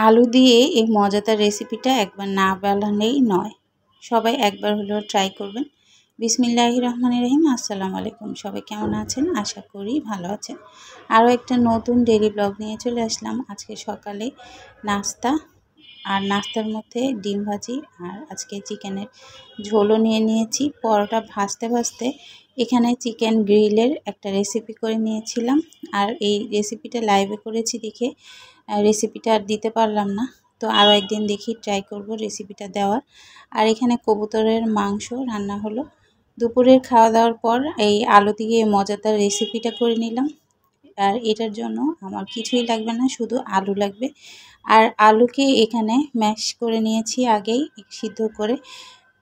আলু দিয়ে এই মজাদার রেসিপিটা একবার না বানালেই নয়। সবাই একবার হলেও ট্রাই করবেন। বিসমিল্লাহির রহমানির রহিম। আসসালামু আলাইকুম। সবাই কেমন আছেন? আশা করি ভালো আছেন। আরও একটা নতুন ডেইলি ব্লগ নিয়ে চলে আসলাম। আজকে সকালে নাস্তা, আর নাস্তার মধ্যে ডিম ভাজি, আর আজকে চিকেনের ঝোলও নিয়ে নিয়েছি। পরোটা ভাজতে ভাজতে এখানে চিকেন গ্রিলের একটা রেসিপি করে নিয়েছিলাম। আর এই রেসিপিটা লাইভে করেছি দেখে রেসিপিটা আর দিতে পারলাম না। তো আরও একদিন দেখি ট্রাই করব রেসিপিটা দেওয়ার। আর এখানে কবুতরের মাংস রান্না হলো। দুপুরের খাওয়া দাওয়ার পর এই আলু দিয়ে মজাদার রেসিপিটা করে নিলাম। আর এটার জন্য আমার কিছুই লাগবে না, শুধু আলু লাগবে। আর আলুকে এখানে ম্যাশ করে নিয়েছি আগেই সিদ্ধ করে।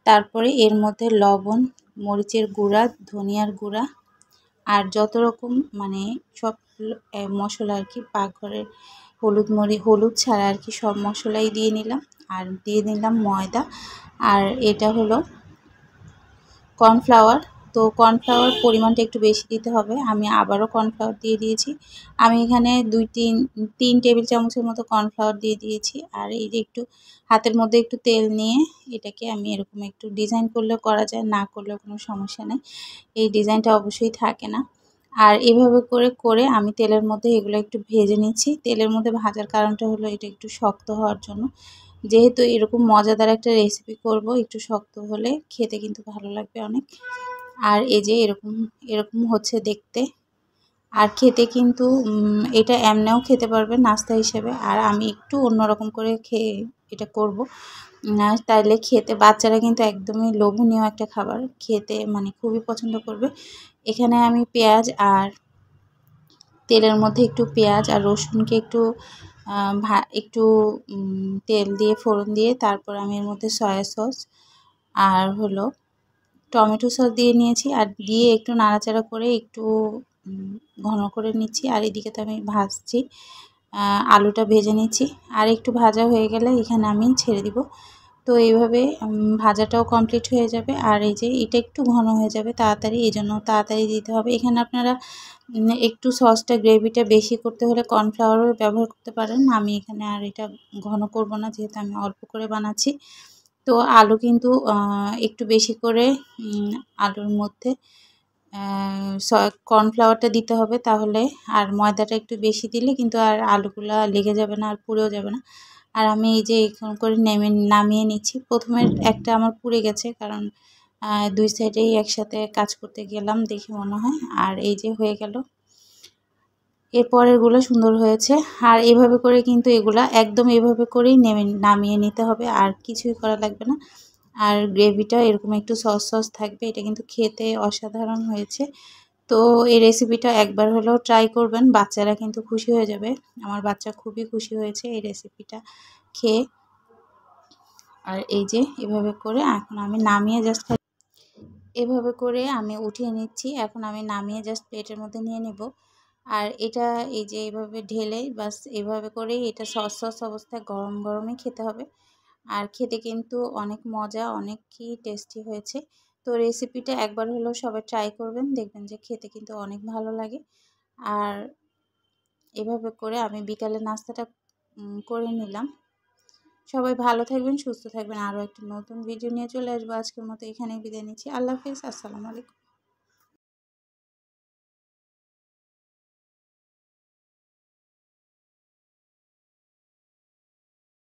তারপরে এর মধ্যে লবণ, মরিচের গুঁড়া, ধনিয়ার গুঁড়া আর যত রকম মানে সব মশলা আর কি, পাকঘরের হলুদ ছাড়া আর কি সব মশলাই দিয়ে নিলাম। আর দিয়ে নিলাম ময়দা, আর এটা হলো কর্নফ্লাওয়ার। তো কর্নফ্লাওয়ার পরিমাণটা একটু বেশি দিতে হবে। আমি আবারও কর্নফ্লাওয়ার দিয়ে দিয়েছি। আমি এখানে তিন টেবিল চামচের মতো কর্নফ্লাওয়ার দিয়ে দিয়েছি। আর এই যে একটু হাতের মধ্যে একটু তেল নিয়ে এটাকে আমি এরকম একটু ডিজাইন করলে করা যায়, না করলেও কোনো সমস্যা নেই। এই ডিজাইনটা অবশ্যই থাকে না। আর এভাবে করে আমি তেলের মধ্যে এগুলো একটু ভেজে নিচ্ছি। তেলের মধ্যে ভাজার কারণটা হলো এটা একটু শক্ত হওয়ার জন্য। যেহেতু এরকম মজাদার একটা রেসিপি করব, একটু শক্ত হলে খেতে কিন্তু ভালো লাগবে অনেক। আর এই যে এরকম হচ্ছে দেখতে। আর খেতে কিন্তু এটা এমনিও খেতে পারবে নাস্তা হিসেবে। আর আমি একটু অন্যরকম করে এটা করব, তাইলে খেতে বাচ্চারা কিন্তু একদমই লোভনীয় একটা খাবার, খেতে মানে খুবই পছন্দ করবে। এখানে আমি পেঁয়াজ আর তেলের মধ্যে একটু পেঁয়াজ আর রসুনকে একটু তেল দিয়ে ফোড়ন দিয়ে তারপর আমি এর মধ্যে সয়া সস আর হলো টমেটো সস দিয়ে নিয়েছি। আর দিয়ে একটু নাড়াচাড়া করে একটু ঘন করে নিচ্ছি। আর এদিকে তো আমি ভাজছি, আলুটা ভেজে নিচ্ছি। আর একটু ভাজা হয়ে গেলে এখানে আমি ছেড়ে দিব। তো এইভাবে ভাজাটাও কমপ্লিট হয়ে যাবে। আর এই যে এটা একটু ঘন হয়ে যাবে তাড়াতাড়ি, এই জন্য তাড়াতাড়ি দিতে হবে। এখানে আপনারা একটু সসটা গ্রেভিটা বেশি করতে হলে কর্নফ্লাওয়ারও ব্যবহার করতে পারেন। আমি এখানে আর এটা ঘন করব না, যেহেতু আমি অল্প করে বানাচ্ছি। তো আলু কিন্তু একটু বেশি করে আলুর মধ্যে কর্নফ্লাওয়ারটা দিতে হবে, তাহলে আর ময়দাটা একটু বেশি দিলে কিন্তু আর আলুগুলা লেগে যাবে না আর পুড়েও যাবে না। আর আমি এই যে এরকম করে নামিয়ে নিচ্ছি। প্রথমে একটা আমার পুড়ে গেছে, কারণ দুই সাইডেই একসাথে কাজ করতে গেলাম দেখে মনে হয়। আর এই যে হয়ে গেল, এরপরেরগুলো সুন্দর হয়েছে। আর এইভাবে করে কিন্তু এগুলা একদম এভাবে করেই নামিয়ে নিতে হবে, আর কিছুই করা লাগবে না। আর গ্রেভিটা এরকম একটু সস থাকবে, এটা কিন্তু খেতে অসাধারণ হয়েছে। তো এই রেসিপিটা একবার হলেও ট্রাই করবেন, বাচ্চারা কিন্তু খুশি হয়ে যাবে। আমার বাচ্চা খুবই খুশি হয়েছে এই রেসিপিটা খেয়ে। আর এই যে এভাবে করে এখন আমি নামিয়ে এভাবে করে আমি উঠিয়ে নিচ্ছি। এখন আমি নামিয়ে জাস্ট প্লেটের মধ্যে নিয়ে নেব। আর এটা এই যে এইভাবে ঢেলে বাস এভাবে করেই এটা সস অবস্থায় গরম গরমই খেতে হবে। আর খেতে কিন্তু অনেক মজা, অনেকই টেস্টি হয়েছে। তো রেসিপিটা একবার হলেও সবাই ট্রাই করবেন, দেখবেন যে খেতে কিন্তু অনেক ভালো লাগে। আর এভাবে করে আমি বিকালে নাস্তাটা করে নিলাম। সবাই ভালো থাকবেন, সুস্থ থাকবেন। আরও একটা নতুন ভিডিও নিয়ে চলে আসবো। আজকের মতো এখানেই বিদায় নিচ্ছি। আল্লাহ হাফিজ। আসসালামু আলাইকুম।